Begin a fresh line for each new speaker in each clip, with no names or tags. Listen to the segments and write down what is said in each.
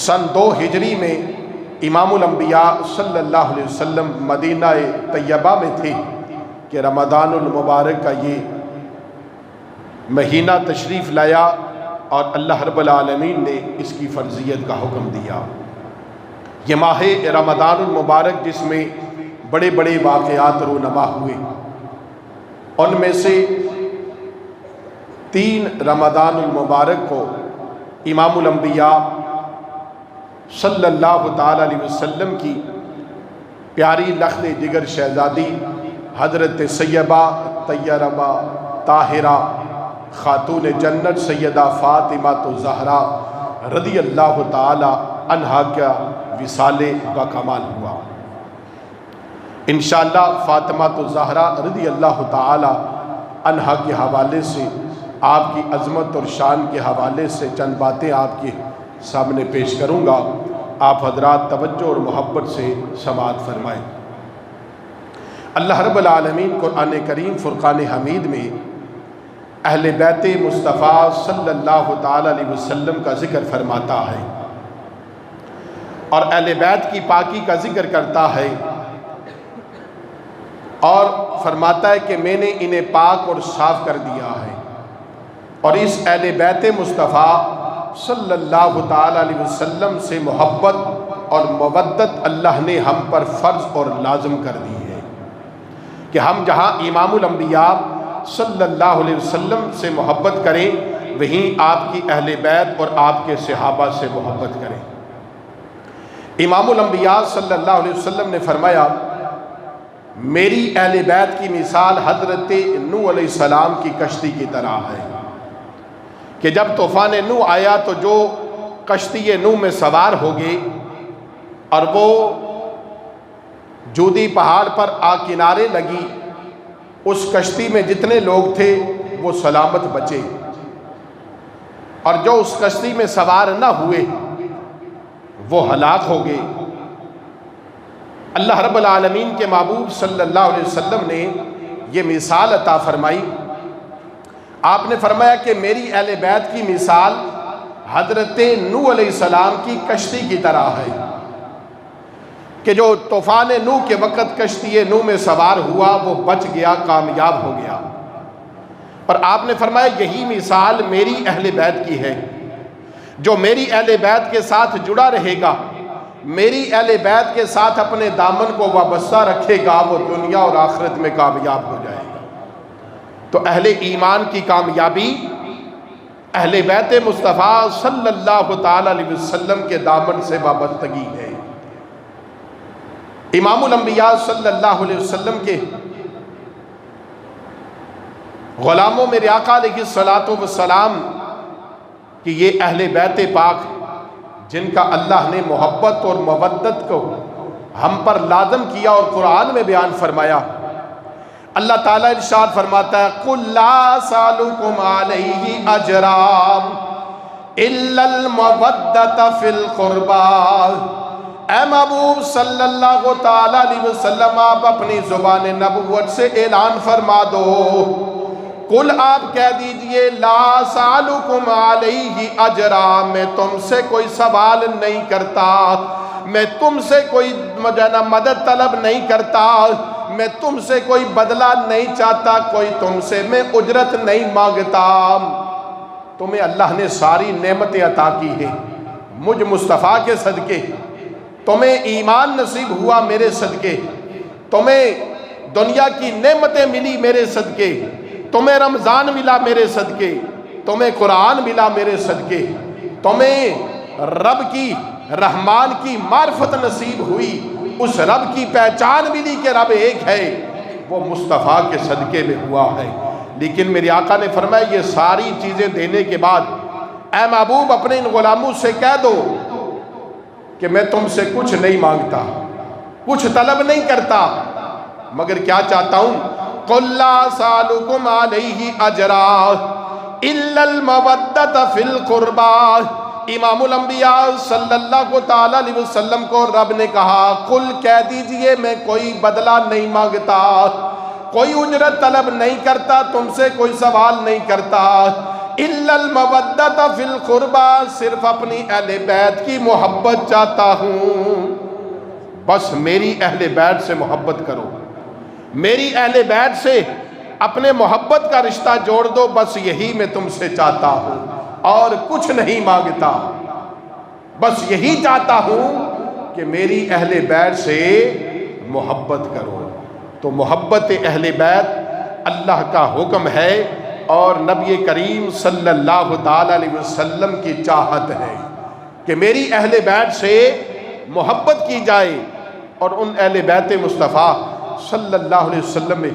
سن 2 ہجری میں امام الانبیاء صلی اللہ علیہ وسلم مدینہ طیبہ میں تھے کہ رمضان المبارک کا یہ مہینہ تشریف لایا اور اللہ رب العالمین نے اس کی فرضیت کا حکم دیا۔ یہ ماہ رمضان المبارک جس میں بڑے بڑے واقعات رونما ہوئے، ان میں سے 3 رمضان المبارک کو امام الانبیاء صلی اللہ تعالی علیہ وسلم کی پیاری لخت جگر شہزادی حضرت سیبہ طیبہ طاہرہ خاتون جنت سیدہ فاطمہ الزہرا رضی اللہ تعالی عنہا کا وصال بکمال ہوا۔ انشاءاللہ فاطمہ الزہرا رضی اللہ تعالی عنہا کے حوالے سے، آپ کی عظمت اور شان کے حوالے سے چند باتیں آپ کے سامنے پیش کروں گا، آپ حضرات توجہ اور محبت سے سماعت فرمائیں۔ اللہ رب العالمین قرآن کریم فرقان حمید میں اہل بیت مصطفیٰ صلی اللہ تعالی علیہ وسلم کا ذکر فرماتا ہے اور اہل بیت کی پاکی کا ذکر کرتا ہے، اور فرماتا ہے کہ میں نے انہیں پاک اور صاف کر دیا ہے۔ اور اس اہل بیت مصطفیٰ صلی اللہ تعالی علیہ وسلم سے محبت اور مودت اللہ نے ہم پر فرض اور لازم کر دی ہے کہ ہم جہاں امام الانبیاء صلی اللہ علیہ وسلم سے محبت کریں، وہیں آپ کی اہل بیت اور آپ کے صحابہ سے محبت کریں۔ امام الانبیاء صلی اللہ علیہ وسلم نے فرمایا، میری اہل بیت کی مثال حضرت نوح علیہ السلام کی کشتی کی طرح ہے کہ جب طوفان نوح آیا تو جو کشتی نوح میں سوار ہو گئے اور وہ جودی پہاڑ پر آ کنارے لگی، اس کشتی میں جتنے لوگ تھے وہ سلامت بچے، اور جو اس کشتی میں سوار نہ ہوئے وہ ہلاک ہو گئے۔ اللہ رب العالمین کے محبوب صلی اللہ علیہ وسلم نے یہ مثال عطا فرمائی۔ آپ نے فرمایا کہ میری اہل بیت کی مثال حضرت نوح علیہ السلام کی کشتی کی طرح ہے کہ جو طوفان نوح کے وقت کشتی نوح میں سوار ہوا وہ بچ گیا، کامیاب ہو گیا۔ اور آپ نے فرمایا یہی مثال میری اہل بیت کی ہے، جو میری اہل بیت کے ساتھ جڑا رہے گا، میری اہل بیت کے ساتھ اپنے دامن کو وابستہ رکھے گا، وہ دنیا اور آخرت میں کامیاب ہو جائے گا۔ تو اہل ایمان کی کامیابی اہل بیت مصطفیٰ صلی اللہ تعالی علیہ وسلم کے دامن سے وابستگی ہے۔ امام الانبیاء صلی اللہ علیہ وسلم کے غلاموں میں آقا علیہ السلام کہ یہ اہل بیت پاک جن کا اللہ نے محبت اور مودت کو ہم پر لازم کیا اور قرآن میں بیان فرمایا۔ اللہ تعالیٰ ارشاد فرماتا ہے قُلْ لَا سَأَلُكُمْ عَلَيْهِ أَجْرًا إِلَّا الْمَوَدَّةَ فِي الْقُرْبَى۔ اے محبوب صلی اللہ تعالیٰ علیہ وسلم، آپ اپنی زبان نبوت سے اعلان فرما دو، قل آپ کہہ دیجئے لا سألکم علیہ اجرا، میں تم سے کوئی سوال نہیں کرتا، میں تم سے کوئی مدد طلب نہیں کرتا، میں تم سے کوئی بدلہ نہیں چاہتا، کوئی تم سے میں اجرت نہیں مانگتا۔ تمہیں اللہ نے ساری نعمتیں عطا کی ہیں مجھ مصطفیٰ کے صدقے، تمہیں ایمان نصیب ہوا میرے صدقے، تمہیں دنیا کی نعمتیں ملی میرے صدقے، تمہیں رمضان ملا میرے صدقے، تمہیں قرآن ملا میرے صدقے، تمہیں رب کی رحمان کی معرفت نصیب ہوئی، اس رب کی پہچان ملی کہ رب ایک ہے، وہ مصطفیٰ کے صدقے میں ہوا ہے۔ لیکن میرے آقا نے فرمایا یہ ساری چیزیں دینے کے بعد اے محبوب اپنے ان غلاموں سے کہہ دو کہ میں تم سے کچھ نہیں مانگتا، کچھ طلب نہیں کرتا، مگر کیا چاہتا ہوں قُلْ لَا سَأَلُكُمْ عَلَيْهِ أَجْرًا إِلَّا الْمَوَدَّةَ فِي الْقُرْبَى۔ امام الانبیاء صلی اللہ تعالی علیہ وسلم کو رب نے کہا قل کہہ دیجئے میں کوئی بدلہ نہیں مانگتا، کوئی اجرت طلب نہیں کرتا، تم سے کوئی سوال نہیں کرتا، الا المودۃ فی القربى، صرف اپنی اہل بیت کی محبت چاہتا ہوں، بس میری اہل بیت سے محبت کرو، میری اہل بیت سے اپنے محبت کا رشتہ جوڑ دو، بس یہی میں تم سے چاہتا ہوں، اور کچھ نہیں مانگتا، بس یہی چاہتا ہوں کہ میری اہل بیت سے محبت کرو۔ تو محبت اہل بیت اللہ کا حکم ہے، اور نبی کریم صلی اللہ تعالی علیہ وسلم کی چاہت ہے کہ میری اہل بیت سے محبت کی جائے۔ اور ان اہل بیت مصطفیٰ صلی اللہ علیہ وسلم میں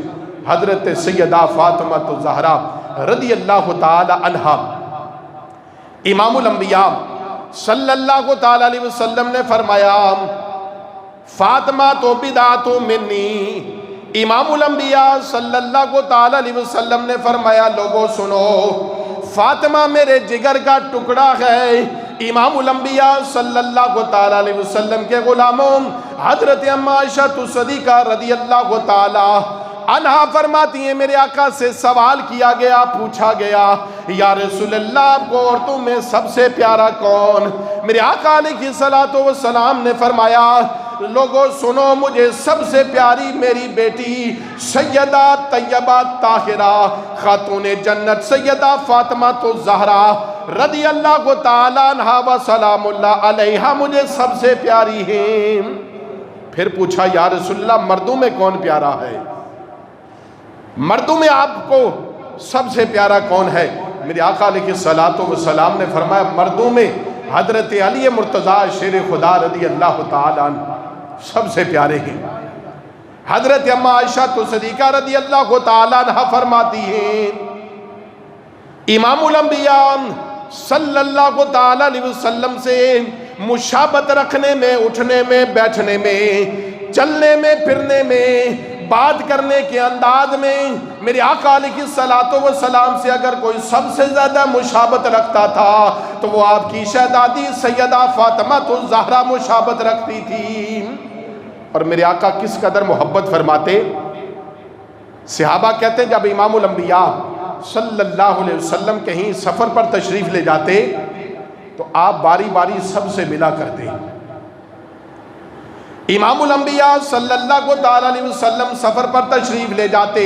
حضرت سیدہ فاطمہ الزہرا رضی اللہ تعالی عنہا، امام الانبیاء صلی اللہ تعالی علیہ وسلم نے فرمایا فاطمہ تو بدعۃ منی، امام الانبیاء صلی اللہ تعالی علیہ وسلم نے فرمایا لوگوں سنو، فاطمہ میرے جگر کا ٹکڑا ہے۔ امام الانبیاء صلی اللہ تعالی علیہ وسلم کے غلاموں حضرت اما عائشہ صدیقہ رضی اللہ تعالی عنہا فرماتی ہیں میرے آقا سے سوال کیا گیا، پوچھا گیا یا رسول اللہ آپ کو عورتوں میں سب سے پیارا کون؟ میرے آقا علیہ الصلوۃ والسلام نے فرمایا لوگوں سنو، مجھے سب سے پیاری میری بیٹی سیدہ طیبہ طاہرہ خاتون جنت سیدہ فاطمہ الزہرا رضی اللہ تعالی عنہا و سلام اللہ علیہا مجھے سب سے پیاری ہیں۔ پھر پوچھا یا رسول اللہ مردوں میں کون پیارا ہے؟ مردوں میں آپ کو سب سے پیارا کون ہے؟ میرے آقا علیہ الصلوۃ والسلام نے فرمایا مردوں میں حضرت علی مرتضیٰ شیر خدا رضی اللہ تعالی عنہ سب سے پیارے ہیں۔ حضرت اما عائشہ صدیقہ رضی اللہ تعالی عنہ فرماتی ہیں امام الانبیاء صلی اللہ تعالی علیہ وسلم سے مشابہت رکھنے میں، اٹھنے میں، بیٹھنے میں، چلنے میں، پھرنے میں، بات کرنے کے انداز میں میرے آقا علیہ الصلوۃ والسلام سے اگر کوئی سب سے زیادہ مشابہت رکھتا تھا تو وہ آپ کی شہزادی سیدہ فاطمہ الزہرا مشابہت رکھتی تھی۔ اور میرے آقا کس قدر محبت فرماتے، صحابہ کہتے جب امام الانبیاء صلی اللہ علیہ وسلم کہیں سفر پر تشریف لے جاتے تو آپ باری باری سب سے ملا کرتے۔ امام الانبیاء صلی اللہ تعالی علیہ وسلم سفر پر تشریف لے جاتے،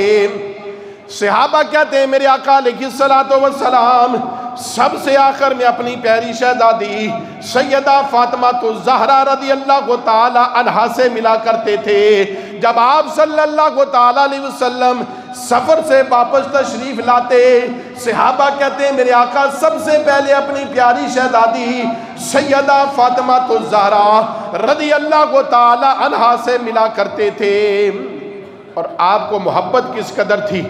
صحابہ کہتے ہیں میرے آقا علیہ الصلوۃ والسلام سب سے آخر میں اپنی پیاری شہزادی سیدہ فاطمہ الزہرا رضی اللہ تعالی عنہا سے ملا کرتے تھے۔ جب آپ صلی اللہ تعالی علیہ وسلم سفر سے واپس تشریف لاتے، صحابہ کہتے ہیں میرے آقا سب سے پہلے اپنی پیاری شہزادی سیدہ فاطمہ الزہرا رضی اللہ تعالی عنہا سے ملا کرتے تھے۔ اور آپ کو محبت کس قدر تھی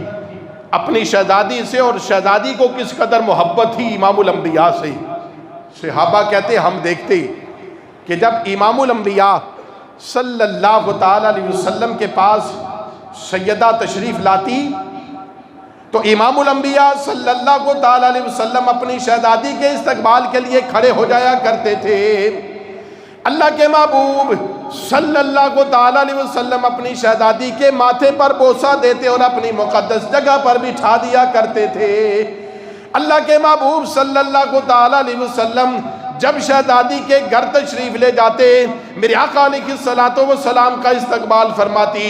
اپنی شہزادی سے، اور شہزادی کو کس قدر محبت تھی امام الانبیاء سے۔ صحابہ کہتے ہم دیکھتے کہ جب امام الانبیاء صلی اللہ تعالی علیہ وسلم کے پاس سیدہ تشریف لاتی تو امام الانبیاء صلی اللہ تعالی علیہ وسلم اپنی شہزادی کے استقبال کے لیے کھڑے ہو جایا کرتے تھے۔ اللہ کے محبوب صلی اللہ تعالی علیہ وسلم اپنی شہزادی کے ماتھے پر بوسہ دیتے اور اپنی مقدس جگہ پر بٹھا دیا کرتے تھے۔ اللہ کے محبوب صلی اللہ تعالی علیہ وسلم جب شہزادی کے گھر تشریف لے جاتے میرے آقا علیہ الصلوۃ والسلام کا استقبال فرماتی،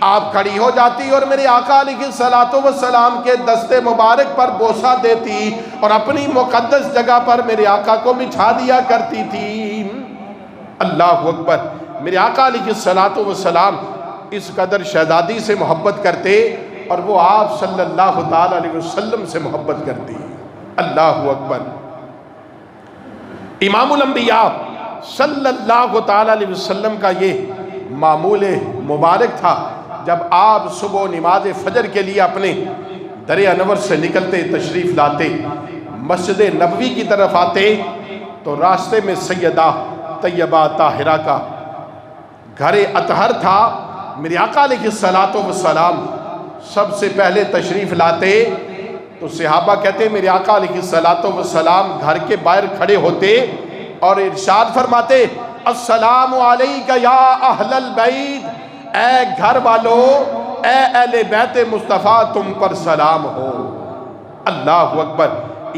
آپ کھڑی ہو جاتی اور میرے آقا علیہ الصلوۃ والسلام کے دستے مبارک پر بوسہ دیتی اور اپنی مقدس جگہ پر میرے آقا کو بٹھا دیا کرتی تھی۔ اللہ اکبر، میرے آقا علیہ الصلوۃ والسلام اس قدر شہزادی سے محبت کرتے اور وہ آپ صلی اللہ تعالی علیہ وسلم سے محبت کرتی۔ اللہ اکبر۔ امام الانبیاء صلی اللہ تعالی علیہ وسلم کا یہ معمول مبارک تھا، جب آپ صبح نماز فجر کے لیے اپنے در انور سے نکلتے، تشریف لاتے، مسجد نبوی کی طرف آتے تو راستے میں سیدہ طیبہ طاہرہ کا گھر اطہر تھا۔ میرے آقا علیہ الصلوۃ والسلام سب سے پہلے تشریف لاتے تو صحابہ کہتے میرے آقا علیہ الصلوۃ والسلام گھر کے باہر کھڑے ہوتے اور ارشاد فرماتے السلام علیکہ یا اہل البیت، اے گھر والو، اے اہل بیت مصطفیٰ تم پر سلام ہو۔ اللہ اکبر۔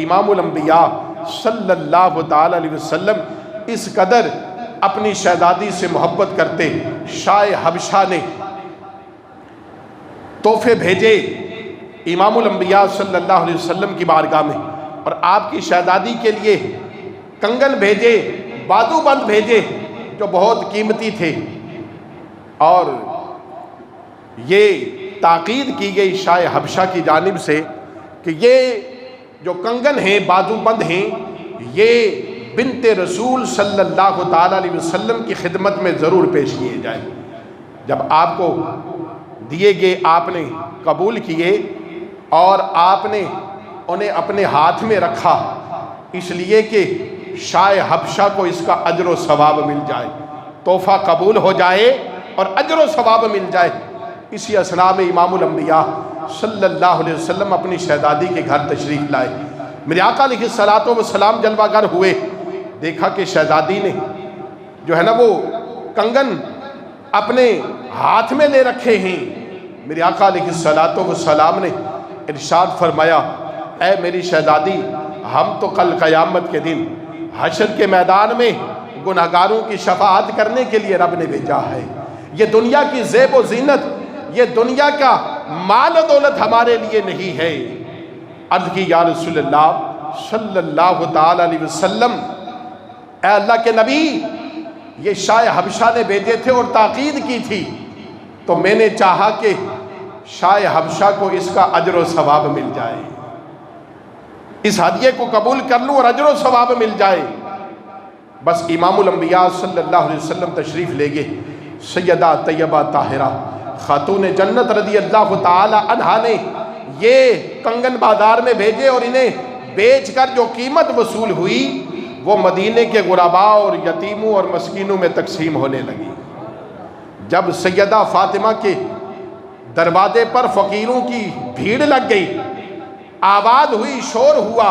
امام الانبیاء صلی اللہ تعالی علیہ وسلم اس قدر اپنی شہزادی سے محبت کرتے، شاہ حبشہ نے تحفے بھیجے امام الانبیاء صلی اللہ علیہ وسلم کی بارگاہ میں، اور آپ کی شہزادی کے لیے کنگن بھیجے، بازو بند بھیجے جو بہت قیمتی تھے، اور یہ تاکید کی گئی شاہ حبشہ کی جانب سے کہ یہ جو کنگن ہیں، بازو بند ہیں، یہ بنت رسول صلی اللہ تعالی علیہ وسلم کی خدمت میں ضرور پیش کیے جائیں۔ جب آپ کو دیے گئے آپ نے قبول کیے اور آپ نے انہیں اپنے ہاتھ میں رکھا، اس لیے کہ شاہ حبشہ کو اس کا اجر و ثواب مل جائے، تحفہ قبول ہو جائے اور اجر و ثواب مل جائے۔ اسی اثناء میں امام الانبیاء صلی اللہ علیہ وسلم اپنی شہزادی کے گھر تشریف لائے۔ میرے آقا علیہ الصلوۃ والسلام جلوہ گر ہوئے، دیکھا کہ شہزادی نے جو ہے نا وہ کنگن اپنے ہاتھ میں لے رکھے ہیں۔ میرے آقا علیہ الصلوۃ والسلام نے ارشاد فرمایا، اے میری شہزادی، ہم تو کل قیامت کے دن حشر کے میدان میں گناہگاروں کی شفاعت کرنے کے لیے رب نے بھیجا ہے۔ یہ دنیا کی زیب و زینت، یہ دنیا کا مال و دولت ہمارے لیے نہیں ہے۔ عرض کی یا رسول اللہ صلی اللہ تعالی علیہ وسلم، اے اللہ کے نبی، یہ شاہ حبشہ نے بھیجے تھے اور تاکید کی تھی، تو میں نے چاہا کہ شاہ حبشہ کو اس کا اجر و ثواب مل جائے، اس ہدیے کو قبول کر لوں اور اجر و ثواب مل جائے۔ بس امام الانبیاء صلی اللہ علیہ وسلم تشریف لے گئے۔ سیدہ طیبہ طاہرہ خاتون جنت رضی اللہ تعالی عنہا نے یہ کنگن بازار میں بھیجے، اور انہیں بیچ کر جو قیمت وصول ہوئی وہ مدینے کے غرباء اور یتیموں اور مسکینوں میں تقسیم ہونے لگی۔ جب سیدہ فاطمہ کے دروازے پر فقیروں کی بھیڑ لگ گئی، آواز ہوئی، شور ہوا،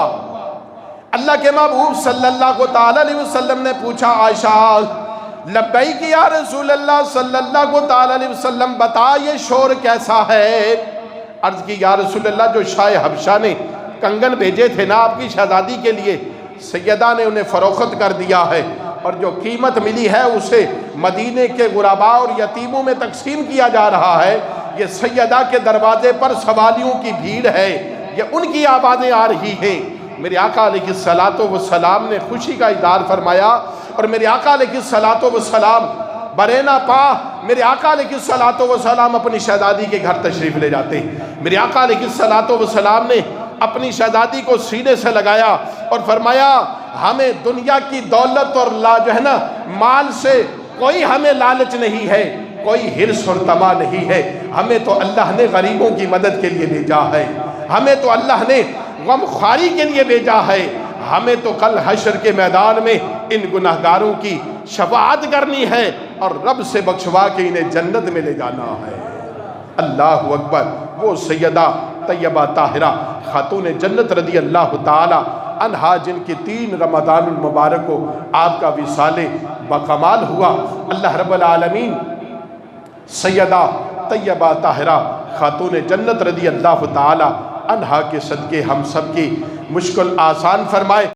اللہ کے محبوب صلی اللہ تعالی علیہ وسلم نے پوچھا، عائشہ لبیک یا رسول اللہ صلی اللہ تعالی علیہ وسلم، بتا یہ شور کیسا ہے؟ عرض کی یا رسول اللہ، جو شاہ حبشہ نے کنگن بھیجے تھے نا آپ کی شہزادی کے لیے، سیدہ نے انہیں فروخت کر دیا ہے، اور جو قیمت ملی ہے اسے مدینے کے غرباء اور یتیموں میں تقسیم کیا جا رہا ہے۔ یہ سیدہ کے دروازے پر سوالیوں کی بھیڑ ہے، یہ ان کی آوازیں آ رہی ہیں۔ میرے آقا علیہ الصلوۃ والسلام نے خوشی کا اظہار فرمایا، اور میرے آقا علیہ الصلوۃ والسلام برینا پا میرے آقا علیہ الصلوۃ والسلام اپنی شہزادی کے گھر تشریف لے جاتے ہیں۔ میرے آقا علیہ الصلوۃ والسلام نے اپنی شہزادی کو سینے سے لگایا اور فرمایا، ہمیں دنیا کی دولت اور جو ہے نا مال سے کوئی ہمیں لالچ نہیں ہے، کوئی حرص اور طمع نہیں ہے، ہمیں تو اللہ نے غریبوں کی مدد کے لیے بھیجا ہے، ہمیں تو اللہ نے غم خواری کے لیے بھیجا ہے، ہمیں تو کل حشر کے میدان میں ان گناہگاروں کی شفاعت کرنی ہے اور رب سے بخشوا کے انہیں جنت میں لے جانا ہے۔ اللہ اکبر۔ وہ سیدہ طیبہ طاہرہ خاتون جنت رضی اللہ تعالی عنہا، جن کی 3 رمضان المبارک کو آپ کا وصال بکمال ہوا، اللہ رب العالمین سیدہ طیبہ طاہرہ خاتون جنت رضی اللہ تعالی عنہا کے صدقے ہم سب کی مشکل آسان فرمائے۔